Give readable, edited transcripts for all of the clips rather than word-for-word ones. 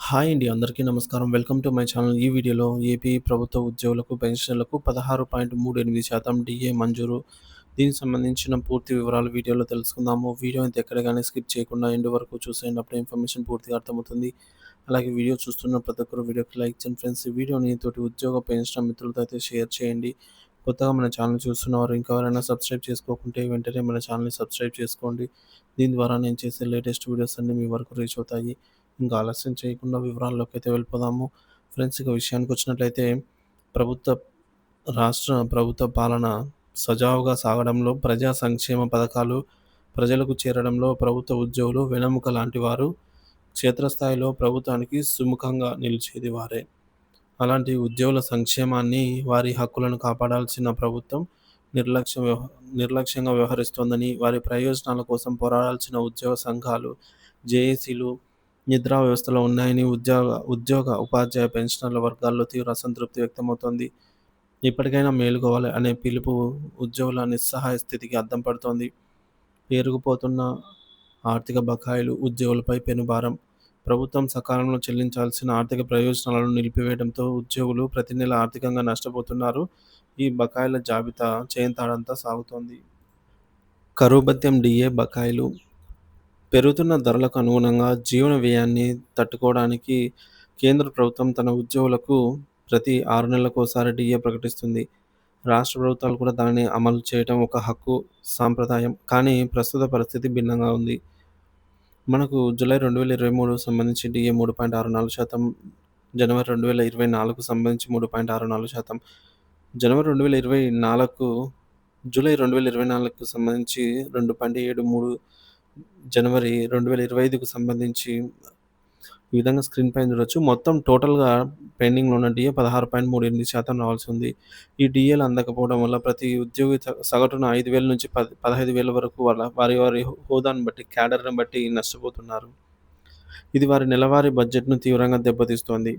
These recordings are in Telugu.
హాయ్ అండి. అందరికీ నమస్కారం. Welcome to my channel. ఈ వీడియోలో ఏపీ ప్రభుత్వ ఉద్యోగులకు, పెన్షనర్లకు 16.38% డీఏ మంజూరు. దీనికి సంబంధించిన పూర్తి వివరాలు వీడియోలో తెలుసుకుందాము. వీడియో అయితే ఎక్కడ గాని స్కిప్ చేయకుండా ఎండ్ వరకు చూసేయండి. అప్పుడే ఇన్ఫర్మేషన్ పూర్తిగా అర్థమవుతుంది. అలాగే వీడియో చూస్తున్న ప్రతి ఒక్కరు వీడియోకి లైక్ చేయండి ఫ్రెండ్స్. ఈ వీడియోని తోటి ఉద్యోగ, పెన్షనర్ మిత్రులతో అయితే షేర్ చేయండి. కొత్తగా మన ఛానల్ చూస్తున్నవారు ఇంకా ఎవరైనా సబ్స్క్రైబ్ చేసుకోకుంటే వెంటనే మన ఛానల్‌ని సబ్స్క్రైబ్ చేసుకోండి. దీని ద్వారా నేను చేసే లేటెస్ట్ వీడియోస్ అన్నీ మీ వరకు రీచ్ అవుతాయి. ఇంకా ఆలస్యం చేయకుండా వివరాల్లోకైతే వెళ్ళిపోదాము. ఫ్రెండ్స్ ఇక విషయానికొచ్చినట్లయితే ప్రభుత్వ రాష్ట్ర ప్రభుత్వ పాలన సజావుగా సాగడంలో ప్రజా సంక్షేమ పథకాలు ప్రజలకు చేరడంలో ప్రభుత్వ ఉద్యోగులు వెన్నెముక లాంటి వారు. క్షేత్రస్థాయిలో ప్రభుత్వానికి సుముఖంగా నిలిచేది వారే. అలాంటి ఉద్యోగుల సంక్షేమాన్ని, వారి హక్కులను కాపాడాల్సిన ప్రభుత్వం నిర్లక్ష్యంగా వ్యవహరిస్తోందని, వారి ప్రయోజనాల కోసం పోరాడాల్సిన ఉద్యోగ సంఘాలు, జేఏసీలు నిద్రా వ్యవస్థలో ఉన్నాయని ఉపాధ్యాయ, పెన్షనర్ల వర్గాల్లో తీవ్ర అసంతృప్తి వ్యక్తమవుతోంది. ఇప్పటికైనా మేలుకోవాలి అనే పిలుపు ఉద్యోగుల నిస్సహాయ స్థితికి అద్దం పడుతోంది. పేరుకుపోతున్న ఆర్థిక బకాయిలు ఉద్యోగులపై పెనుభారం. ప్రభుత్వం సకాలంలో చెల్లించాల్సిన ఆర్థిక ప్రయోజనాలను నిలిపివేయడంతో ఉద్యోగులు ప్రతి నెల ఆర్థికంగా నష్టపోతున్నారు. ఈ బకాయిల జాబితా చేంతాడంతా సాగుతోంది. కరువు భత్యం, డీఏ బకాయిలు. పెరుగుతున్న ధరలకు అనుగుణంగా జీవన వ్యయాన్ని తట్టుకోవడానికి కేంద్ర ప్రభుత్వం తన ఉద్యోగులకు ప్రతి 6 నెలలకోసారి డీఏ ప్రకటిస్తుంది. రాష్ట్ర ప్రభుత్వాలు కూడా దానిని అమలు చేయటం ఒక హక్కు, సాంప్రదాయం. కానీ ప్రస్తుత పరిస్థితి భిన్నంగా ఉంది. మనకు జూలై 2023 సంబంధించి డీఏ 3.64%, జనవరి 2024కు సంబంధించి 3.64%, జనవరి 2024 జూలై 2024కు సంబంధించి 2.73, జనవరి 2025కు సంబంధించి ఈ విధంగా స్క్రీన్ పైన చూడొచ్చు. మొత్తం టోటల్‌గా పెండింగ్‌లో ఉన్న డీఏ 16.38% రావాల్సి ఉంది. ఈ డీఏలు అందకపోవడం వల్ల ప్రతి ఉద్యోగి సగటున 5,000 నుంచి 15,000 వరకు వారి హోదాను బట్టి, క్యాడర్‌ని బట్టి నష్టపోతున్నారు. ఇది వారి నెలవారీ బడ్జెట్‌ను తీవ్రంగా దెబ్బతీస్తోంది.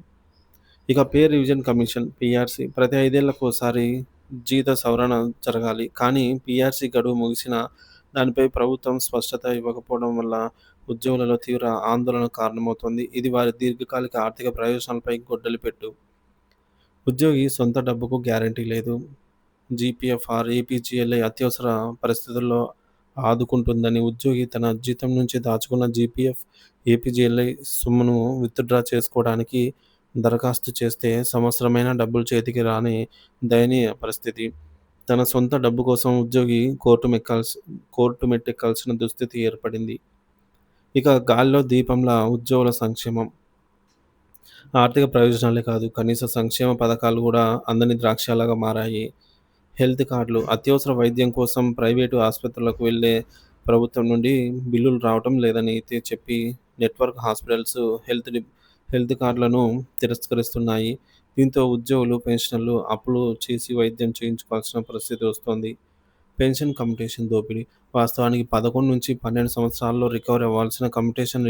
ఇక పే రివిజన్ కమిషన్ పీఆర్‌సీ ప్రతి 5 ఏళ్లకోసారి జీత సవరణ జరగాలి. కానీ పీఆర్‌సీ గడువు ముగిసినా దానిపై ప్రభుత్వం స్పష్టత ఇవ్వకపోవడం వల్ల ఉద్యోగులలో తీవ్ర ఆందోళనకు కారణమవుతోంది. ఇది వారి దీర్ఘకాలిక ఆర్థిక ప్రయోజనాలపై గొడ్డలి పెట్టు. ఉద్యోగి సొంత డబ్బుకు గ్యారంటీ లేదు. జీపీఎఫ్ఆర్, ఏపీజీఎల్ఐ అత్యవసర పరిస్థితుల్లో ఆదుకుంటుందని ఉద్యోగి తన జీతం నుంచి దాచుకున్న జీపీఎఫ్, ఏపీజీఎల్ఐ సొమ్మును విత్‌డ్రా చేసుకోవడానికి దరఖాస్తు చేస్తే సంవత్సరమైనా డబ్బులు చేతికి రాని దయనీయ పరిస్థితి. తన సొంత డబ్బు కోసం ఉద్యోగి కోర్టు మెట్టెక్కాల్సిన దుస్థితి ఏర్పడింది. ఇక గాలిలో దీపంలా ఉద్యోగుల సంక్షేమం. ఆర్థిక ప్రయోజనాలే కాదు, కనీస సంక్షేమ పథకాలు కూడా అందని ద్రాక్షలాగా మారాయి. హెల్త్ కార్డులు. అత్యవసర వైద్యం కోసం ప్రైవేటు ఆసుపత్రులకు వెళ్ళే ప్రభుత్వం నుండి బిల్లులు రావటం లేదని చెప్పి నెట్వర్క్ హాస్పిటల్స్ హెల్త్ కార్డులను తిరస్కరిస్తున్నాయి. దీంతో ఉద్యోగులు, పెన్షనర్లు అప్పులు చేసి వైద్యం చేయించుకోవాల్సిన పరిస్థితి వస్తోంది. పెన్షన్ కమ్యుటేషన్ దోపిడీ. వాస్తవానికి 11-12 సంవత్సరాల్లో రికవరీ అవ్వాల్సిన కమ్యుటేషన్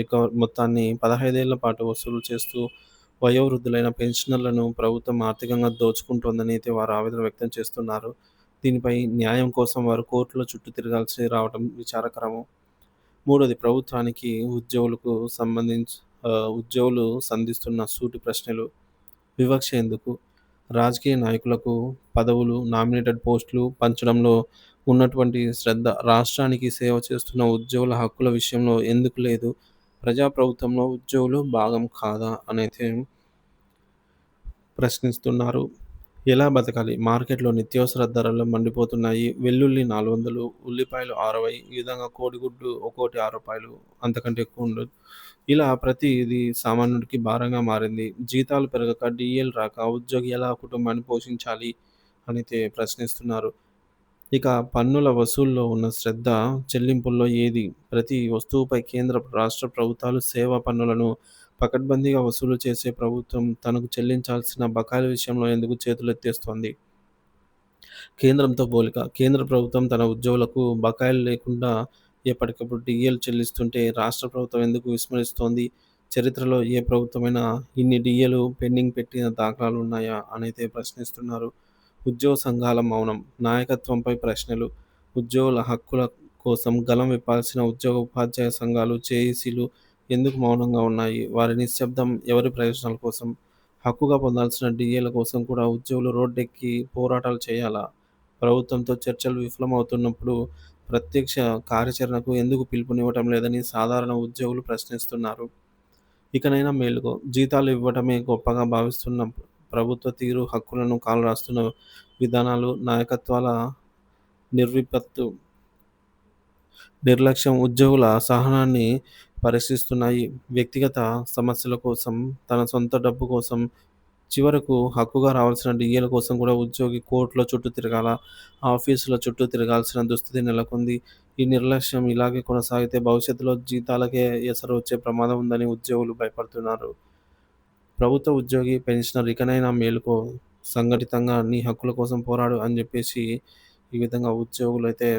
మొత్తాన్ని 15 ఏళ్ల పాటు వసూలు చేస్తూ వయోవృద్ధులైన పెన్షనర్లను ప్రభుత్వం ఆర్థికంగా దోచుకుంటోందని అయితే వారు ఆవేదన వ్యక్తం చేస్తున్నారు. దీనిపై న్యాయం కోసం వారు కోర్టుల చుట్టూ తిరగాల్సి రావడం విచారకరము. మూడోది ప్రభుత్వానికి ఉద్యోగులు సంధిస్తున్న సూటి ప్రశ్నలు. వివక్ష ఎందుకు? రాజకీయ నాయకులకు పదవులు, నామినేటెడ్ పోస్టులు పంచడంలో ఉన్నటువంటి శ్రద్ధ రాష్ట్రానికి సేవ చేస్తున్న ఉద్యోగుల హక్కుల విషయంలో ఎందుకు లేదు? ప్రజాప్రభుత్వంలో ఉద్యోగులు భాగం కాదా అనైతే ప్రశ్నిస్తున్నారు. ఎలా బతకాలి? మార్కెట్‌లో నిత్యావసర ధరలు మండిపోతున్నాయి. వెల్లుల్లి 400, ఉల్లిపాయలు 60, ఈ విధంగా కోడిగుడ్డు ఒక్కోటి రూ. 6, అంతకంటే ఎక్కువ ఉండదు. ఇలా ప్రతిది సామాన్యుడికి భారంగా మారింది. జీతాలు పెరగక, డీఏలు రాక ఉద్యోగి ఎలా కుటుంబాన్ని పోషించాలి అనైతే ప్రశ్నిస్తున్నారు. ఇక పన్నుల వసూలులో ఉన్న శ్రద్ధ చెల్లింపుల్లో ఏది? ప్రతి వస్తువుపై కేంద్ర, రాష్ట్ర ప్రభుత్వాలు సేవా పన్నులను పకడ్బందీగా వసూలు చేసే ప్రభుత్వం తనకు చెల్లించాల్సిన బకాయిల విషయంలో ఎందుకు చేతులెత్తేస్తోంది? కేంద్రంతో పోలిక. కేంద్ర ప్రభుత్వం తన ఉద్యోగులకు బకాయిలు లేకుండా ఎప్పటికప్పుడు డీఏలు చెల్లిస్తుంటే రాష్ట్ర ప్రభుత్వం ఎందుకు విస్మరిస్తోంది? చరిత్రలో ఏ ప్రభుత్వమైనా ఇన్ని డీఏలు పెండింగ్ పెట్టిన దాఖలాలు ఉన్నాయా అనైతే ప్రశ్నిస్తున్నారు. ఉద్యోగ సంఘాల మౌనం. నాయకత్వంపై ప్రశ్నలు. ఉద్యోగుల హక్కుల కోసం గళం విప్పాల్సిన ఉద్యోగ, ఉపాధ్యాయ సంఘాలు, జేఏసీలు ఎందుకు మౌనంగా ఉన్నాయి? వారి నిశ్శబ్దం ఎవరి ప్రయోజనాల కోసం? హక్కుగా పొందాల్సిన డీఏల కోసం కూడా ఉద్యోగులు రోడ్డెక్కి పోరాటాలు చేయాలా? ప్రభుత్వంతో చర్చలు విఫలమవుతున్నప్పుడు ప్రత్యక్ష కార్యాచరణకు ఎందుకు పిలుపునివ్వటం లేదని సాధారణ ఉద్యోగులు ప్రశ్నిస్తున్నారు. ఇకనైనా మేలుకో. జీతాలు ఇవ్వటమే గొప్పగా భావిస్తున్న ప్రభుత్వ తీరు, హక్కులను కాలరాస్తున్న విధానాలు, నాయకత్వాల నిర్విపత్తు, నిర్లక్ష్యం ఉద్యోగుల సహనాన్ని పరీక్షిస్తున్నాయి. వ్యక్తిగత సమస్యల కోసం, తన సొంత డబ్బు కోసం, చివరకు హక్కుగా రావాల్సిన డీఏల కోసం కూడా ఉద్యోగి కోర్టుల చుట్టూ తిరగాల, ఆఫీసుల చుట్టూ తిరగాల్సిన దుస్థితి నెలకొంది. ఈ నిర్లక్ష్యం ఇలాగే కొనసాగితే భవిష్యత్తులో జీతాలకే ఎసరు వచ్చే ప్రమాదం ఉందని ఉద్యోగులు భయపడుతున్నారు. ప్రభుత్వ ఉద్యోగి, పెన్షనర్ ఇకనైనా మేలుకో, సంఘటితంగా నీ హక్కుల కోసం పోరాడు అని చెప్పేసి ఈ విధంగా ఉద్యోగులైతే